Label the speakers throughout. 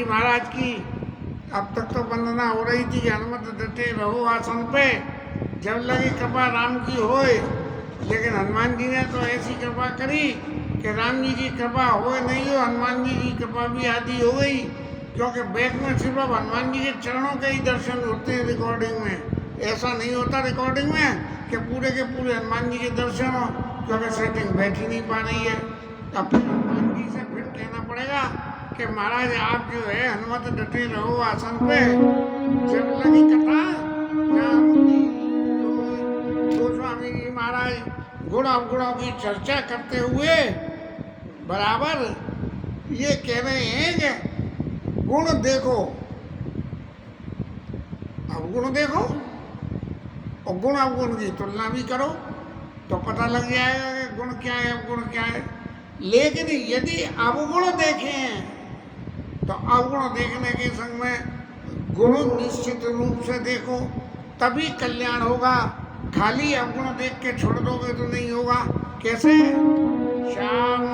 Speaker 1: महाराज की अब तक तो वंदना हो रही थी कि हनुमत डटे रहो आसन पे, जब लगी कृपा राम की होए। लेकिन हनुमान जी ने तो ऐसी कृपा करी कि राम जी की कृपा हो नहीं हो, हनुमान जी की कृपा भी आदि हो गई। क्योंकि बैक में सिर्फ अब हनुमान जी के चरणों के ही दर्शन होते हैं रिकॉर्डिंग में। ऐसा नहीं होता रिकॉर्डिंग में कि पूरे के पूरे हनुमान जी के दर्शन हो, क्योंकि सेटिंग बैठ ही नहीं पा रही है। अब हनुमान जी से फिर कहना पड़ेगा कि महाराज आप जो है हनुमत डटे रहो आसन पे, जब लगी कथा राम की गोस्वामी जी महाराज गुण अवगुणों की चर्चा करते हुए बराबर ये कह रहे हैं कि गुण देखो अवगुण देखो और गुण अवगुण की तुलना भी करो तो पता लग जाएगा कि गुण क्या है अवगुण क्या है। लेकिन यदि अवगुण देखें तो अवगुण देखने के संग में गुण निश्चित रूप से देखो, तभी कल्याण होगा। खाली अवगुण देख के छोड़ दोगे तो नहीं होगा। कैसे? श्याम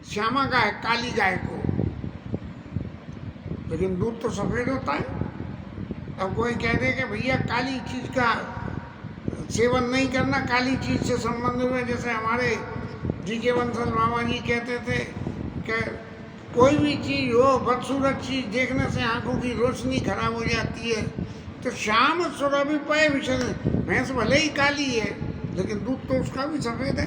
Speaker 1: श्यामा गाय काली गाय को, लेकिन दूध तो सफेद होता है। अब कोई कह दे कि भैया काली चीज का सेवन नहीं करना, काली चीज से संबंध हुए, जैसे हमारे जी के वंशल मामा जी कहते थे कि कोई भी चीज हो बदसूरत चीज देखने से आंखों की रोशनी खराब हो जाती है। तो श्याम सुरभि पय विषय, भैंस भले ही काली है लेकिन दूध तो उसका भी सफेद है।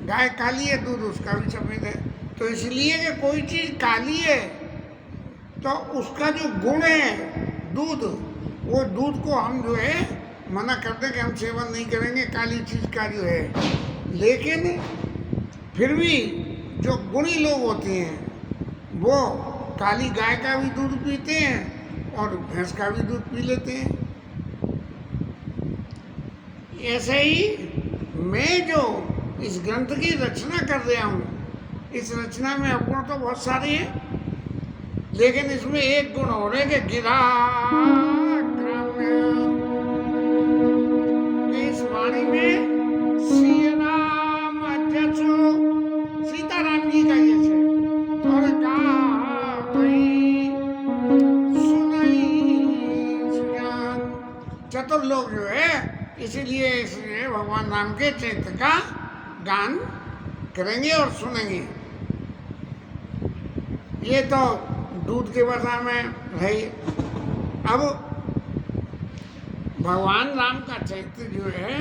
Speaker 1: गाय काली है, दूध उसका भी सफेद है। तो इसलिए कि कोई चीज काली है तो उसका जो गुण है दूध, वो दूध को हम जो है मना करते कि हम सेवन नहीं करेंगे काली चीज का जो है। लेकिन फिर भी जो गुणी लोग होते हैं वो काली गाय का भी दूध पीते हैं और भैंस का भी दूध पी लेते हैं। ऐसे ही मैं जो इस ग्रंथ की रचना कर रहा हूँ, इस रचना में अवगुण तो बहुत सारे हैं, लेकिन इसमें एक गुण हो रहे कि गिरा इस वाणी में श्री राम जसो सीताराम जी का यश है और चतुर लोग जो है इसीलिए इसलिए भगवान राम के चरित्र का गान करेंगे और सुनेंगे। ये तो दूध के भाषा में है। अब भगवान राम का चरित्र जो है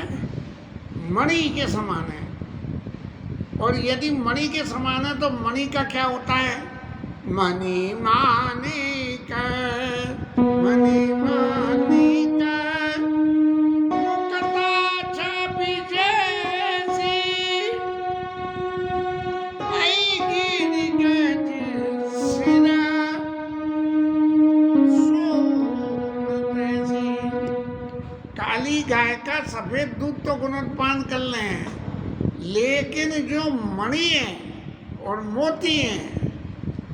Speaker 1: मणि के समान है, और यदि मणि के समान है तो मणि का क्या होता है? मणि मानिक मणि मानिक मुक्ता छवि जैसी आई गिरिगज सिरा सोन तैसी। काली गाय का सफेद दूध तो गुणोत्पान कर ले हैं, लेकिन जो मणि है और मोती है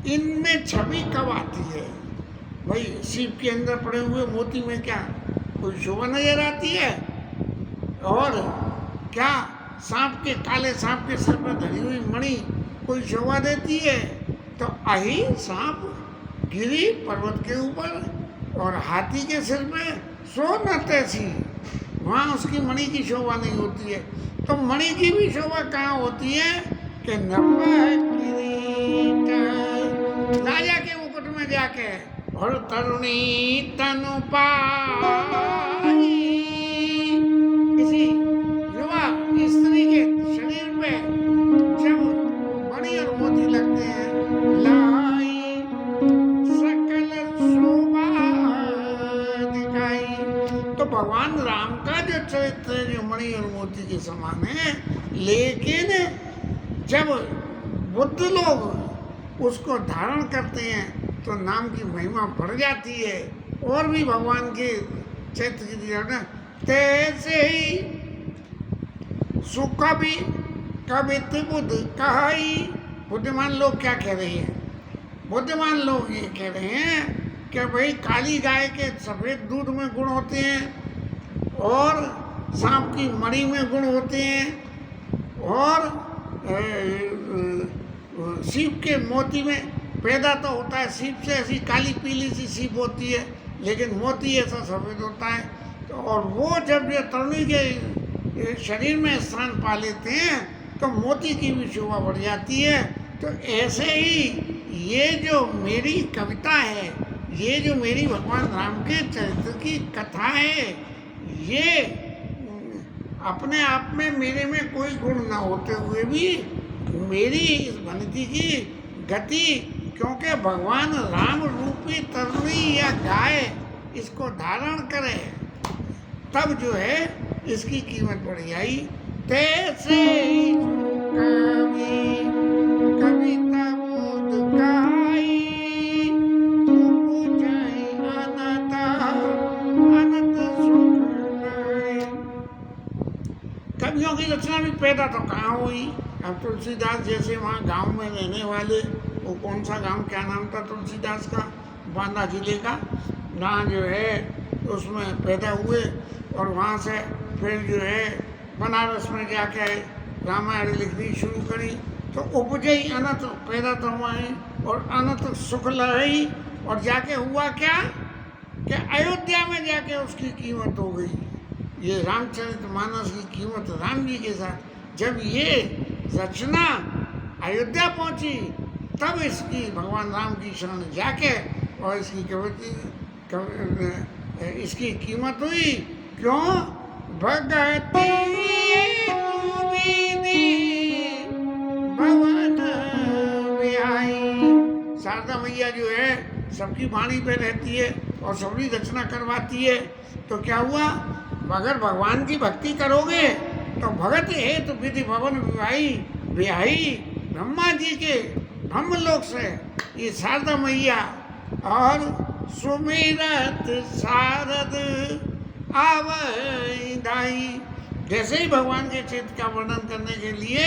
Speaker 1: इनमें छवि कब आती है? भाई सीप के अंदर पड़े हुए मोती में क्या कोई शोभा नजर आती है? और क्या सांप के काले सांप के सिर पर धरी हुई मणि कोई शोभा देती है? तो अही सांप गिरी पर्वत के ऊपर और हाथी के सिर में सो न तैसी, वहाँ उसकी मणि की शोभा नहीं होती है। तो मणि की भी शोभा कहाँ होती है कि राजा के मुकुट में जाके और तरुणी तनु पाई, किसी युवा स्त्री के शरीर पे जब मणि और मोती लगते हैं, लाई सकल शोभा दिखाई। तो भगवान राम का जो चरित्र है जो मणि और मोती के समान है, लेकिन जब बुद्ध लोग उसको धारण करते हैं तो नाम की महिमा बढ़ जाती है और भी भगवान के चैत्र की ना। तैसे ही सुख भी कवित बुद्ध कहाई। बुद्धिमान लोग क्या कह रहे हैं? बुद्धिमान लोग ये कह रहे हैं कि भाई काली गाय के सफ़ेद दूध में गुण होते हैं और सांप की मणि में गुण होते हैं और सीप के मोती में पैदा तो होता है, सीप से ऐसी काली पीली सी सीप होती है लेकिन मोती ऐसा सफ़ेद होता है। तो और वो जब ये तरुणी के शरीर में स्थान पा लेते हैं तो मोती की भी शोभा बढ़ जाती है। तो ऐसे ही ये जो मेरी कविता है, ये जो मेरी भगवान राम के चरित्र की कथा है, ये अपने आप में मेरे में कोई गुण ना होते हुए भी मेरी इस भक्ति की गति, क्योंकि भगवान राम रूपी तरुणी या गाय इसको धारण करे तब जो है इसकी कीमत बढ़ जाई। तैसे कविता बोध गाई, उपजाई अनंत अनंत सुख गाई। कवियों की रचना भी पैदा तो कहाँ हुई? अब तुलसीदास जैसे वहाँ गांव में रहने वाले, वो कौन सा गांव, क्या नाम था तुलसीदास का, बांदा जिले का, वहाँ जो है उसमें पैदा हुए और वहाँ से फिर जो है बनारस में जाके रामायण लिखनी शुरू करी। तो उपजई अनंत पैदा तो हुआ है और अनंत सुख लहई। और जाके हुआ क्या कि अयोध्या में जाके उसकी कीमत हो गई। ये रामचरितमानस की कीमत राम जी के साथ जब ये रचना अयोध्या पहुंची तब इसकी भगवान राम की शरण जाके और इसकी कीमत हुई। क्यों? भगति भवन विहाई। शारदा मैया जो है सबकी वाणी पे रहती है और सबकी रचना करवाती है। तो क्या हुआ? अगर भगवान की भक्ति करोगे तो भगत है तो विधि भवन विहाई। ब्रह्मा जी के ब्रह्मलोक से ये शारदा मैया और सुमिरत शारद आवई दाई। जैसे ही भगवान के चित्त का वर्णन करने के लिए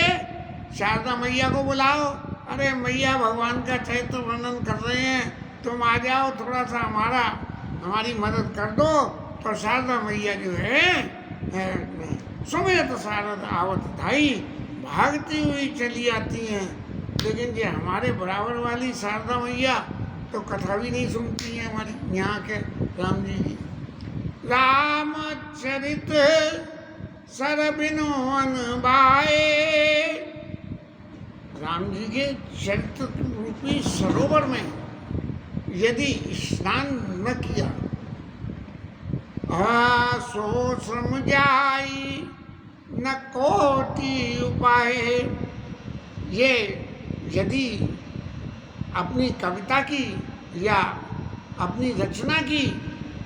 Speaker 1: शारदा मैया को बुलाओ, अरे मैया भगवान का चैत्र वर्णन कर रहे हैं, तुम आ जाओ थोड़ा सा हमारी मदद कर दो। तो शारदा मैया जो है सुमिरत शारद आवत धाई, भागती हुई चली आती हैं। लेकिन ये हमारे बराबर वाली शारदा मैया तो कथा भी नहीं सुनती हैं हमारी यहाँ के राम जी की। रामचरित सरबिनोन बाए। राम जी के चरित्र रूपी सरोवर में यदि स्नान न किया सो श्रम जाई न कोटि उपाय। ये यदि अपनी कविता की या अपनी रचना की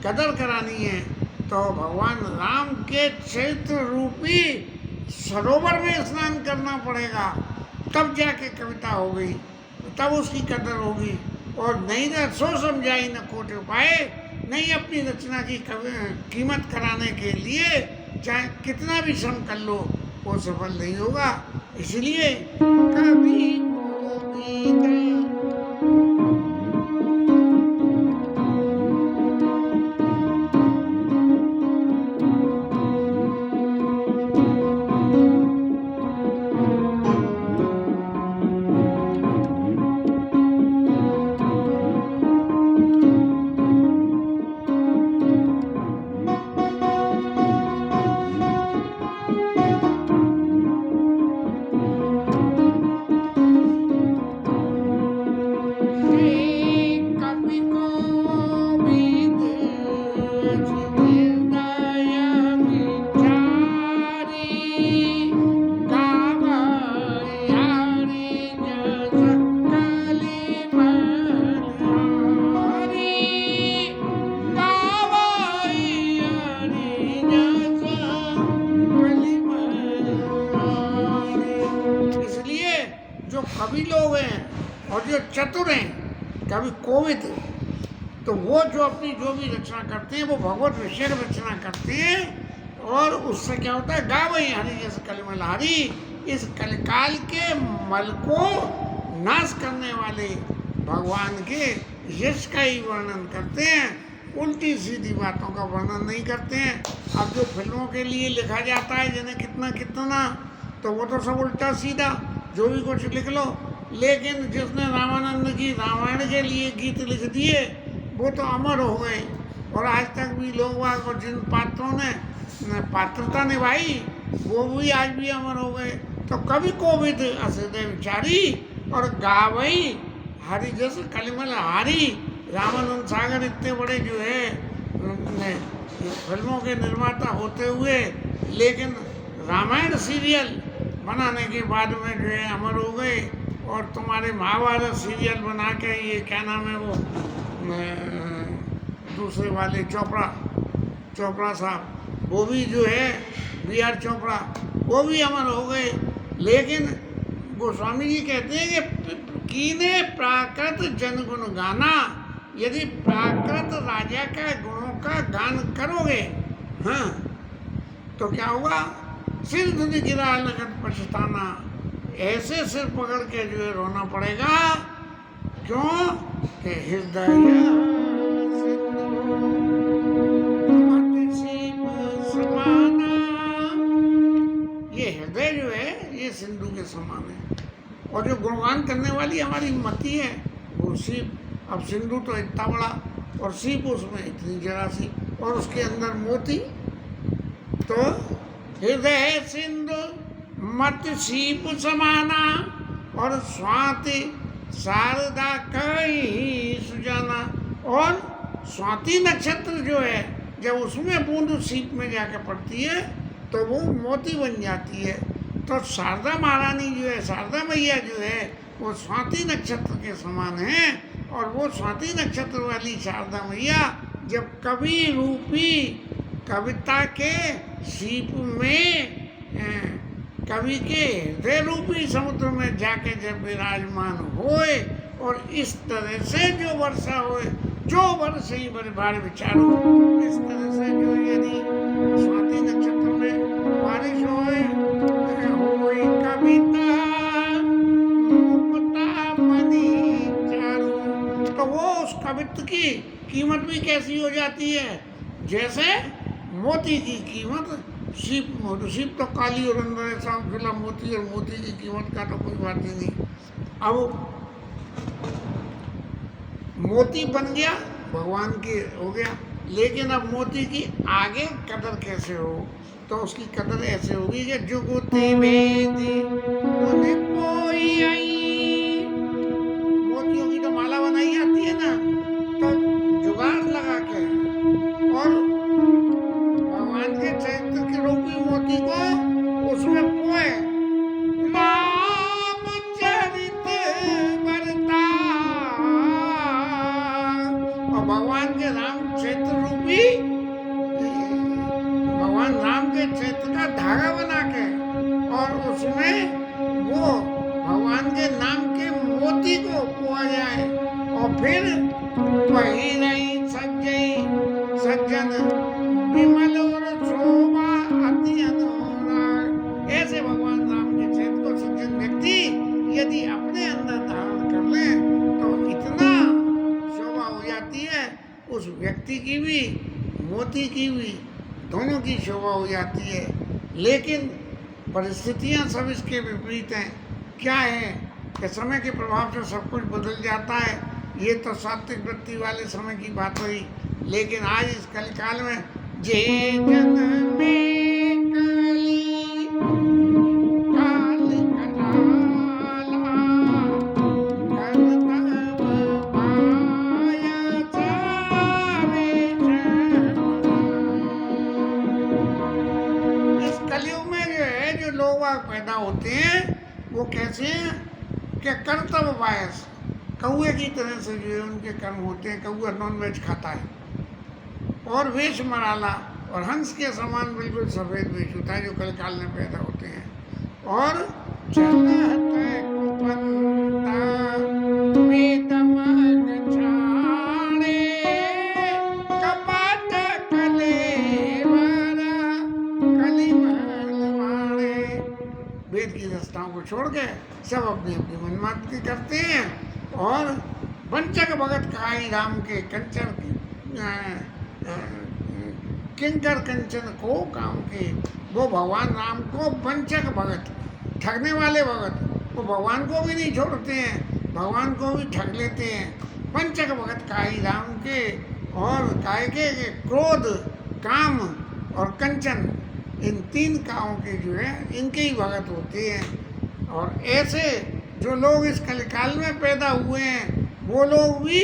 Speaker 1: कदर करानी है तो भगवान राम के चरित्र रूपी सरोवर में स्नान करना पड़ेगा, तब जाके कविता हो गई, तब उसकी कदर होगी। और नहीं न सो समझाई न कोटि उपाय, नहीं अपनी रचना की कीमत कराने के लिए चाहे कितना भी श्रम कर लो वो सफल नहीं होगा। इसलिए कभी कवि लोग हैं और जो चतुर हैं कभी कोविद। तो वो जो अपनी जो भी रचना करते हैं वो भगवत विषय रचना करते हैं, और उससे क्या होता है, गावई हरि जैसे कलिमल हरि, इस कलिकाल के मल को नाश करने वाले भगवान के यश का ही वर्णन करते हैं, उल्टी सीधी बातों का वर्णन नहीं करते हैं। अब जो फिल्मों के लिए लिखा जाता है जिन्हें कितना कितना, तो वो तो सब उल्टा सीधा जो भी कुछ लिख लो। लेकिन जिसने रामानंद की रामायण के लिए गीत लिख दिए वो तो अमर हो गए, और आज तक भी लोग और जिन पात्रों ने पात्रता निभाई वो भी आज भी अमर हो गए। तो कवि कोविद असिदे विचारी और गावई हरि जैसे कलिमल हरि। रामानंद सागर इतने बड़े जो है फिल्मों के निर्माता होते हुए, लेकिन रामायण सीरियल बनाने के बाद में जो है अमर हो गए, और तुम्हारे महाभारत सीरियल बना के ये क्या नाम है वो दूसरे वाले चोपड़ा साहब, वो भी जो है बी.आर. चोपड़ा, वो भी अमर हो गए। लेकिन गोस्वामी जी कहते हैं कि कीने प्राकृत जन गुण गाना, यदि प्राकृत राजा का गुणों का गान करोगे, हाँ, तो क्या होगा, सिर धुनी गिरा लगत पछताना, ऐसे सिर पकड़ के जो है रोना पड़ेगा। क्यों कि हृदय समाना, ये हृदय जो है ये सिंधु के समान है, और जो गुणगान करने वाली हमारी मति है वो सीप। अब सिंधु तो इतना बड़ा और सीप उसमें इतनी जरा सी, और उसके अंदर मोती। तो हृदय सिंधु मत सीप समाना, और स्वाति शारदा कहीं सुजाना। और स्वाति नक्षत्र जो है जब उसमें बूंद सीप में जाकर पड़ती है तो वो मोती बन जाती है। तो शारदा महारानी जो है, शारदा मैया जो है वो स्वाति नक्षत्र के समान है, और वो स्वाति नक्षत्र वाली शारदा मैया जब कवि रूपी कविता के सीप में कवि के हृदय रूपी समुद्र में जाके जब विराजमान होए, और इस तरह से जो वर्षा होए, जो वर्ष ही बार विचारो, इस तरह से जो यदि स्वाति नक्षत्र में बारिश होए कविता मुक्ता मणि चारू, तो वो उस कवित्व की कीमत भी कैसी हो जाती है, जैसे मोती की कीमत सीप तो काली और अंदर ऐसा फिला मोती, और मोती की कीमत का तो कोई बात ही नहीं। अब मोती बन गया, भगवान की हो गया, लेकिन अब मोती की आगे कदर कैसे हो, तो उसकी कदर ऐसे होगी कि जुगुति भेदी उन्हें कोई आई। मोतियों की तो माला बनाई जाती है ना, तो जुगाड़ लगा के और भगवान के चैत्र के रूपी मोती को उसमें पोए, नाम चरित बरता, और भगवान के राम चैत्र रूपी, भगवान राम के चैत्र का धागा बना के, और उसमें वो भगवान के नाम के मोती को पोआ जाए, और फिर वही नहीं सज्जन विमल और शोभा अति अनुराग। ऐसे भगवान राम के चैत्र को सज्जन व्यक्ति यदि अपने अंदर धारण कर ले तो इतना शोभा हो जाती है, उस व्यक्ति की भी मोती की भी दोनों की शोभा हो जाती है। लेकिन परिस्थितियां सब इसके विपरीत हैं। क्या है कि समय के प्रभाव से सब कुछ बदल जाता है। ये तो सात्विक वृत्ति वाले समय की बात हुई, लेकिन आज इस कलिकाल में जे जन में काली काल कराला करतब माया चावे इस कलयुग में जो है, जो लोग पैदा होते हैं वो कैसे हैं कि कर्तव्य वायस कौए की तरह से जो है उनके कर्म होते हैं। कौआ नॉनवेज खाता है, और वेश मराला और हंस के समान बिल्कुल सफ़ेद वेश होता है जो कल काल में पैदा होते हैं। और चलत कुपंता वेदमगन वेद की रचनाओं को छोड़ के सब अपनी अपनी मनमानी करते हैं और वंचक भगत काई राम के कंचन किंकर कंचन को काम के। वो भगवान राम को वंचक भगत, ठगने वाले भगत, वो भगवान को भी नहीं छोड़ते हैं, भगवान को भी ठग लेते हैं। वंचक भगत काई राम के और काय के क्रोध, काम और कंचन, इन तीन कामों के जो है इनके ही भगत होते हैं। और ऐसे जो लोग इस कलिकाल में पैदा हुए हैं वो लोग भी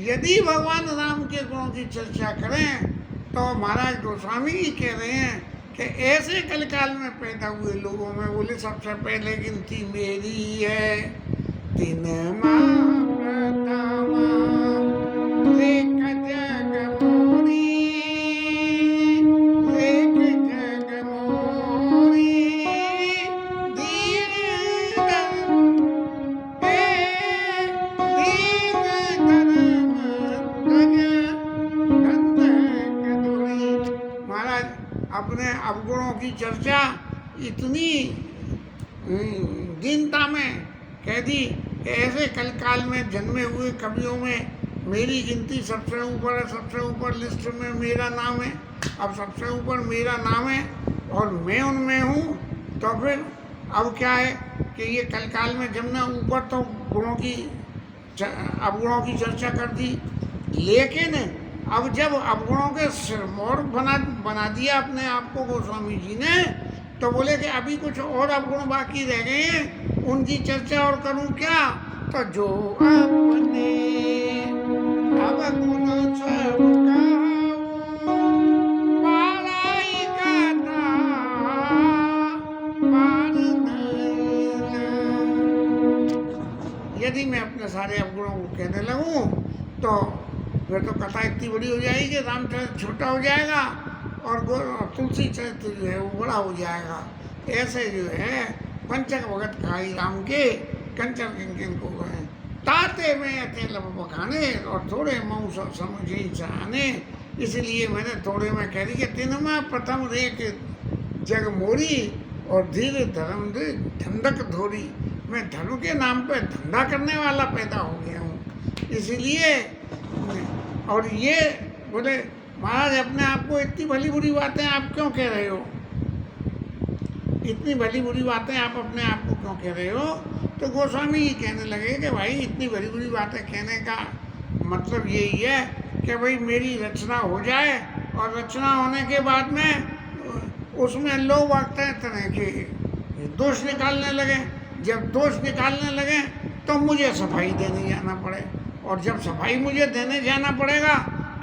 Speaker 1: यदि भगवान राम के गुणों की चर्चा करें तो महाराज गोस्वामी जी कह रहे हैं कि ऐसे कलिकाल में पैदा हुए लोगों में बोले सबसे पहले गिनती मेरी है। तीन अपने अवगुणों की चर्चा इतनी दीनता में कह दी कि ऐसे कलकाल में जन्मे हुए कवियों में मेरी गिनती सबसे ऊपर है, सबसे ऊपर लिस्ट में मेरा नाम है। अब सबसे ऊपर मेरा नाम है और मैं उनमें हूँ, तो फिर अब क्या है कि ये कलकाल में जब ना ऊपर तो गुणों की अवगुणों की चर्चा कर दी, लेकिन अब जब अवगुणों के सिरमौर बना दिया अपने आप को गोस्वामी जी ने, तो बोले कि अभी कुछ और अवगुण बाकी रह गए हैं, उनकी चर्चा और करूं क्या। तो जो अपने अवगुण सब यदि मैं अपने सारे अवगुणों को कहने लगूं तो फिर तो कथा इतनी बड़ी हो जाएगी कि रामचरित्र छोटा हो जाएगा और तुलसी चरित्र जो है वो बड़ा हो जाएगा। ऐसे जो है पंचक भगत खाई राम के कंचन किंकिन को गए ताते में अते लब बखाने और थोड़े मऊ सब समझे चाहने। इसलिए मैंने थोड़े में कह दी कि तिनमा प्रथम रेख जग मोरी और धीरे धर्म दे धंधक धोरी। मैं धर्म के नाम पे धंधा करने वाला पैदा हो गया हूँ, इसलिए। और ये बोले महाराज अपने आप को इतनी भली बुरी बातें आप क्यों कह रहे हो, इतनी भली बुरी बातें आप अपने आप को क्यों कह रहे हो। तो गोस्वामी जी कहने लगे कि भाई इतनी भली बुरी बातें कहने का मतलब यही है कि भाई मेरी रचना हो जाए और रचना होने के बाद में उसमें लोग तरह के दोष निकालने लगे। जब दोष निकालने लगे तो मुझे सफाई देने जाना पड़े, और जब सफाई मुझे देने जाना पड़ेगा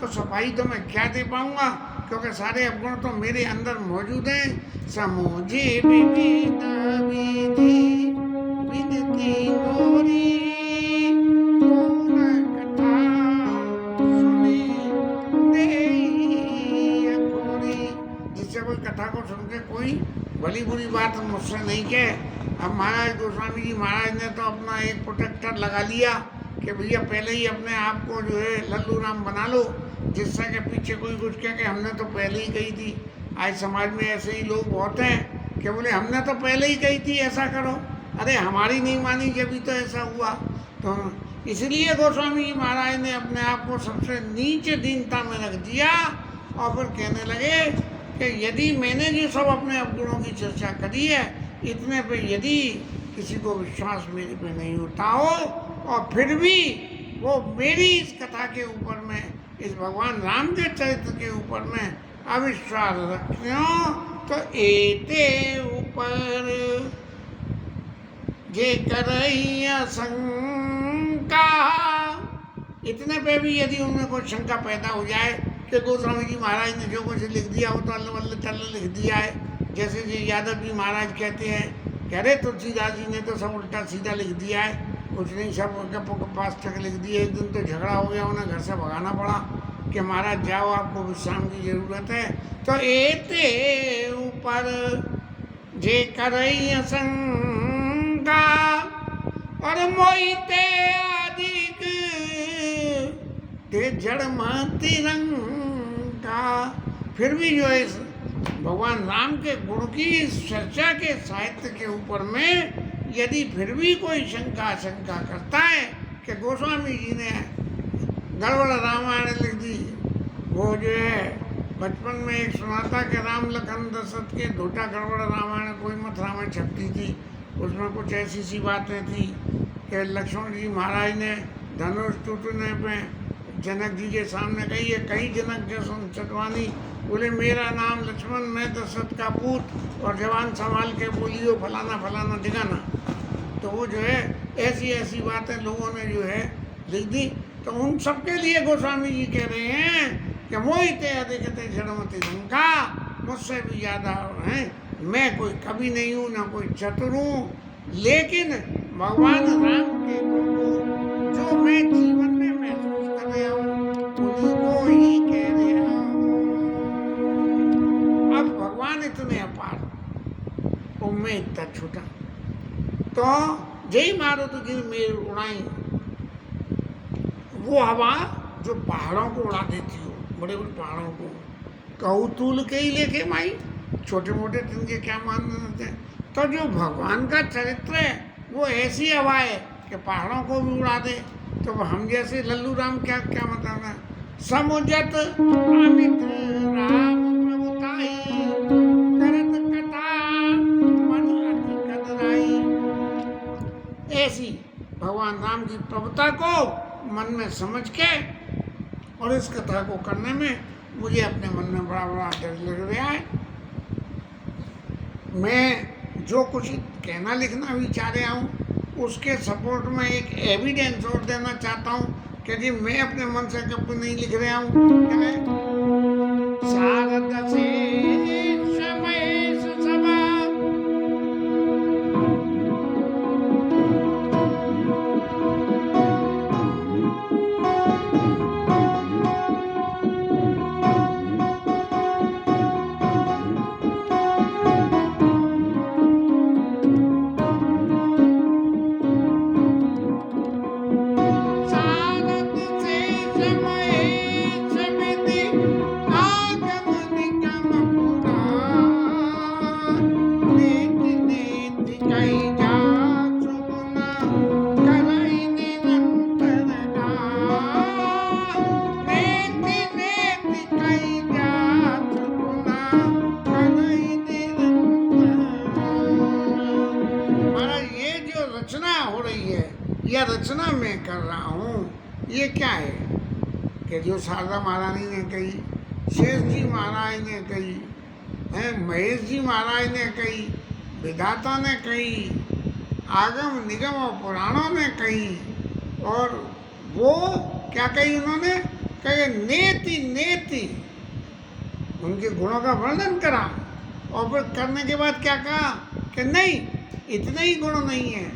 Speaker 1: तो सफाई तो मैं क्या दे पाऊंगा, क्योंकि सारे अवगुण तो मेरे अंदर मौजूद हैं। समोझे विविधा विधि विनती मोरी कथा सुनी देई अखोरी। जिससे कोई कथा को सुन के कोई भली बुरी बात मुझसे नहीं कहे। अब महाराज गोस्वामी जी महाराज ने तो अपना एक प्रोटेक्टर लगा लिया कि भैया पहले ही अपने आप को जो है लल्लू राम बना लो, जिससे कि पीछे कोई कुछ कहे कि हमने तो पहले ही कही थी। आज समाज में ऐसे ही लोग बहुत हैं कि बोले हमने तो पहले ही कही थी ऐसा करो, अरे हमारी नहीं मानी जब तो ऐसा हुआ। तो इसलिए गोस्वामी जी महाराज ने अपने आप को सबसे नीचे दीनता में रख दिया और फिर कहने लगे कि यदि मैंने जो सब अपने अवगुणों की चर्चा करी है, इतने पे यदि किसी को विश्वास मेरे पे नहीं होता हो और फिर भी वो मेरी इस कथा के ऊपर में, इस भगवान राम के चरित्र के ऊपर में अविश्वास रखो, तो एते ऊपर जे करैया शंका। इतने पे भी यदि उनमें कोई शंका पैदा हो जाए कि गोस्वामी जी महाराज ने जो कुछ लिख दिया वो तो अल्ल तल्ल लिख दिया है, जैसे जी यादव जी महाराज कहते हैं कह रहे तुलसीदास जी ने तो सब उल्टा सीधा लिख दिया है, कुछ नहीं सब पास तक लिख दिया। एक दिन तो झगड़ा हो गया, उन्हें घर से भगाना पड़ा कि महाराज जाओ आपको विश्राम की जरूरत है। तो एते ऊपर जे करई शंका और मोहिते अधिक ते जड़ तिरंगा। फिर भी जो है भगवान राम के गुण की चर्चा के साहित्य के ऊपर में यदि फिर भी कोई शंका करता है कि गोस्वामी जी ने गड़बड़ रामायण लिख दी, वो जो है बचपन में एक सुनाता कि राम लखन दशरथ के धोटा गड़बड़ रामायण कोई मथुरा में छपती थी, उसमें कुछ ऐसी सी बातें थी कि लक्ष्मण जी महाराज ने धनुष टूटने पे जनक जी के सामने कही है, कई जनक जो सुन चटवानी बोले मेरा नाम लक्ष्मण, मैं दशरथ का पूत, और जवान संभाल के बोलियो फलाना फलाना ठिकाना। तो वो जो है ऐसी ऐसी बातें लोगों ने जो है लिख दी। तो उन सबके लिए गोस्वामी जी कह रहे हैं कि मोहिते अधिकते जड़मति शंका, मुझसे भी ज़्यादा हैं, मैं कोई कवि नहीं हूँ, ना कोई चतुर हूँ, लेकिन भगवान राम के गुण को जो मैं जीवन में महसूस कर रहा हूँ उन्हीं को ही कह रहा हूँ। अब भगवान इतने अपार और मैं इतना छोटा, तो जय मारो तो गिर मेर उड़ाई, वो हवा जो पहाड़ों को उड़ा देती हो, बड़े बड़े पहाड़ों को, कहू तूल के ही लेके माई, छोटे मोटे तिनके क्या मान देते हैं। तो जो भगवान का चरित्र है वो ऐसी हवा है कि पहाड़ों को भी उड़ा दे। तो हम जैसे लल्लू राम क्या क्या मतलब है, समुझत अमित राम प्रभुताई, करत कथा मन अति कदराई। ऐसी भगवान राम की प्रभुता को मन में समझ के और इस कथा को करने में मुझे अपने मन में बड़ा बड़ा डर लग रहा है। मैं जो कुछ कहना लिखना भी चाह रहा हूँ उसके सपोर्ट में एक एविडेंस और देना चाहता हूँ कि जी मैं अपने मन से कभी नहीं लिख रहा हूँ। क्या है? शारद से समय सभा रचना मैं कर रहा हूँ, ये क्या है कि जो शारदा महारानी ने कही, शेष जी महाराज ने कही है, महेश जी महाराज ने कही, विधाता ने कही, आगम निगम और पुराणों ने कही, और वो क्या कही उन्होंने, कहे नेति नेति उनके गुणों का वर्णन करा, और फिर करने के बाद क्या कहा कि नहीं इतने ही गुण नहीं है,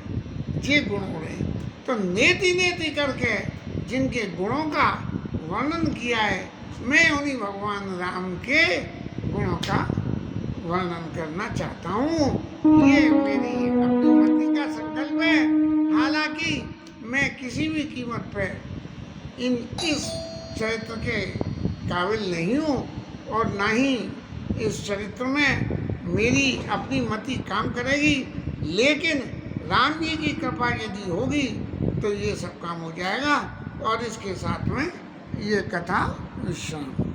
Speaker 1: ये गुण हो रहे। तो नेति नेति करके जिनके गुणों का वर्णन किया है, मैं उन्हीं भगवान राम के गुणों का वर्णन करना चाहता हूँ। ये मेरी अपनी मति का संकल्प है। हालांकि मैं किसी भी कीमत पे इस चरित्र के काबिल नहीं हूँ, और ना ही इस चरित्र में मेरी अपनी मति काम करेगी, लेकिन राम जी की कृपा यदि होगी तो ये सब काम हो जाएगा। और इसके साथ में ये कथा विश्राम।